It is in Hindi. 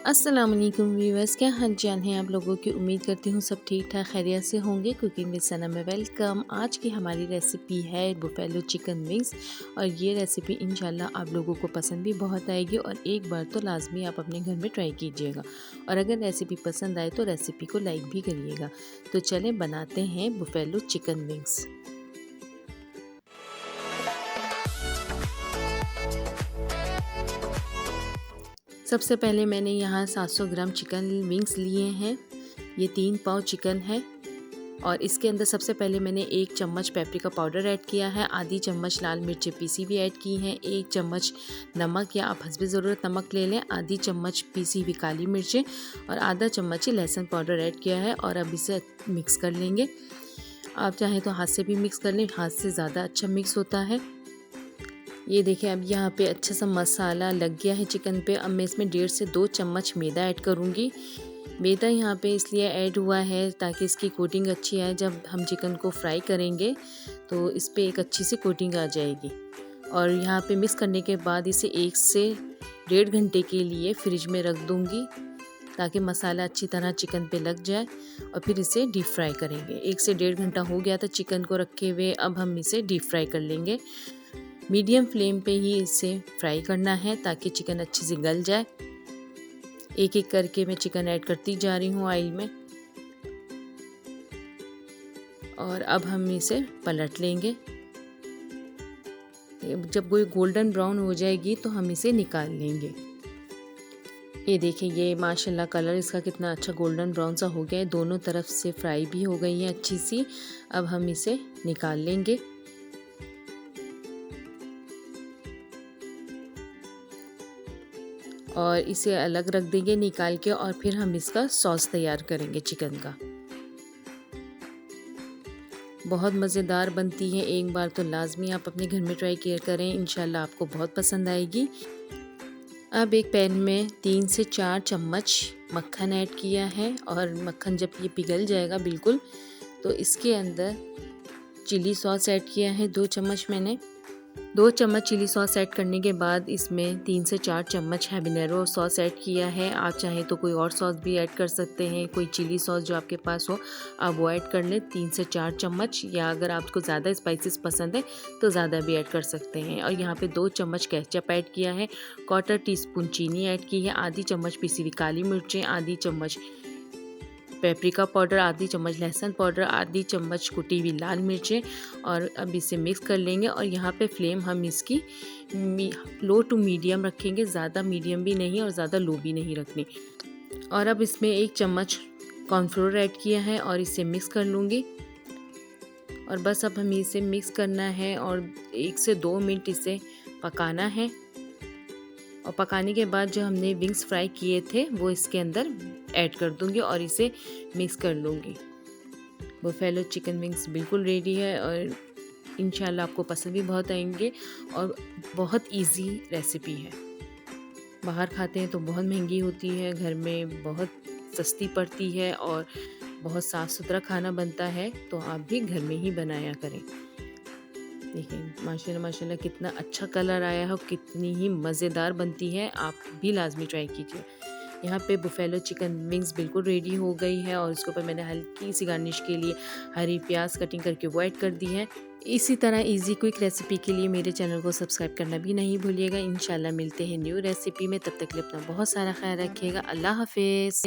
अस्सलाम वालेकुम व्यूअर्स, क्या हाल चाल है आप लोगों की। उम्मीद करती हूँ सब ठीक ठाक खैरियत से होंगे। कुकिंग विद सना में वेलकम। आज की हमारी रेसिपी है बुफेलो चिकन विंग्स और ये रेसिपी इंशाल्लाह आप लोगों को पसंद भी बहुत आएगी और एक बार तो लाजमी आप अपने घर में ट्राई कीजिएगा और अगर रेसिपी पसंद आए तो रेसिपी को लाइक भी करिएगा। तो चलें बनाते हैं बुफेलो चिकन विंग्स। सबसे पहले मैंने यहाँ 700 ग्राम चिकन विंग्स लिए हैं। ये 3 पाव चिकन है और इसके अंदर सबसे पहले मैंने 1 चम्मच पेपरिका पाउडर ऐड किया है, आधी चम्मच लाल मिर्ची पीसी भी ऐड की हैं, 1 चम्मच नमक या आप हस्बे ज़रूरत नमक ले लें, आधी चम्मच पीसी हुई काली मिर्चें और आधा चम्मच ही लहसुन पाउडर ऐड किया है और अब इसे मिक्स कर लेंगे। आप चाहें तो हाथ से भी मिक्स कर लें, हाथ से ज़्यादा अच्छा मिक्स होता है। ये देखिए अब यहाँ पे अच्छा सा मसाला लग गया है चिकन पे। अब मैं इसमें 1.5 से 2 चम्मच मैदा ऐड करूँगी। मैदा यहाँ पे इसलिए ऐड हुआ है ताकि इसकी कोटिंग अच्छी आए। जब हम चिकन को फ्राई करेंगे तो इस पे एक अच्छी सी कोटिंग आ जाएगी। और यहाँ पे मिक्स करने के बाद इसे 1 से 1.5 घंटे के लिए फ्रिज में रख दूँगी ताकि मसाला अच्छी तरह चिकन पे लग जाए और फिर इसे डीप फ्राई करेंगे। 1 से 1.5 घंटा हो गया था चिकन को रखे हुए। अब हम इसे डीप फ्राई कर लेंगे। मीडियम फ्लेम पे ही इसे फ्राई करना है ताकि चिकन अच्छे से गल जाए। एक एक करके मैं चिकन ऐड करती जा रही हूँ ऑयल में और अब हम इसे पलट लेंगे। जब वो गोल्डन ब्राउन हो जाएगी तो हम इसे निकाल लेंगे। ये देखिए ये माशाल्लाह कलर इसका कितना अच्छा गोल्डन ब्राउन सा हो गया है, दोनों तरफ से फ्राई भी हो गई है अच्छी सी। अब हम इसे निकाल लेंगे। और इसे अलग रख देंगे निकाल के और फिर हम इसका सॉस तैयार करेंगे चिकन का। बहुत मज़ेदार बनती है, एक बार तो लाजमी आप अपने घर में ट्राई किया करें, इंशाल्लाह आपको बहुत पसंद आएगी। अब एक पैन में 3 से 4 चम्मच मक्खन ऐड किया है और मक्खन जब ये पिघल जाएगा बिल्कुल तो इसके अंदर चिली सॉस ऐड किया है 2 चम्मच मैंने। 2 चम्मच चिली सॉस ऐड करने के बाद इसमें 3 से 4 चम्मच हैबनेरो सॉस ऐड किया है। आप चाहें तो कोई और सॉस भी ऐड कर सकते हैं, कोई चिली सॉस जो आपके पास हो आप वो ऐड कर लें 3 से 4 चम्मच, या अगर आपको ज़्यादा स्पाइसेस पसंद है तो ज़्यादा भी ऐड कर सकते हैं। और यहाँ पे 2 चम्मच केचप ऐड किया है, 1/4 टीस्पून चीनी ऐड की है, आधी चम्मच पिसी हुई काली मिर्चें, आधी चम्मच पेपरिका पाउडर, आधी चम्मच लहसुन पाउडर, आधी चम्मच कुटी हुई लाल मिर्चें और अब इसे मिक्स कर लेंगे। और यहाँ पे फ्लेम हम इसकी लो टू मीडियम रखेंगे, ज़्यादा मीडियम भी नहीं और ज़्यादा लो भी नहीं रखनी। और अब इसमें 1 चम्मच कॉर्नफ्लोर ऐड किया है और इसे मिक्स कर लूँगी। और बस अब हमें इसे मिक्स करना है और 1 से 2 मिनट इसे पकाना है। और पकाने के बाद जो हमने विंग्स फ्राई किए थे वो इसके अंदर ऐड कर दूंगी और इसे मिक्स कर लूँगी। बुफेलो चिकन विंग्स बिल्कुल रेडी है और इंशाल्लाह आपको पसंद भी बहुत आएंगे और बहुत इजी रेसिपी है। बाहर खाते हैं तो बहुत महंगी होती है, घर में बहुत सस्ती पड़ती है और बहुत साफ़ सुथरा खाना बनता है, तो आप भी घर में ही बनाया करें। देखिए माशाल्लाह माशाल्लाह कितना अच्छा कलर आया है और कितनी ही मज़ेदार बनती है, आप भी लाजमी ट्राई कीजिए। यहाँ पे बुफेलो चिकन विंग्स बिल्कुल रेडी हो गई है और इसके ऊपर मैंने हल्की सी गार्निश के लिए हरी प्याज कटिंग करके वो ऐड कर दी है। इसी तरह इजी क्विक रेसिपी के लिए मेरे चैनल को सब्सक्राइब करना भी नहीं भूलिएगा। इंशाल्लाह मिलते हैं न्यू रेसिपी में, तब तक के लिए अपना बहुत सारा ख्याल रखिएगा। अल्लाह हाफिज़।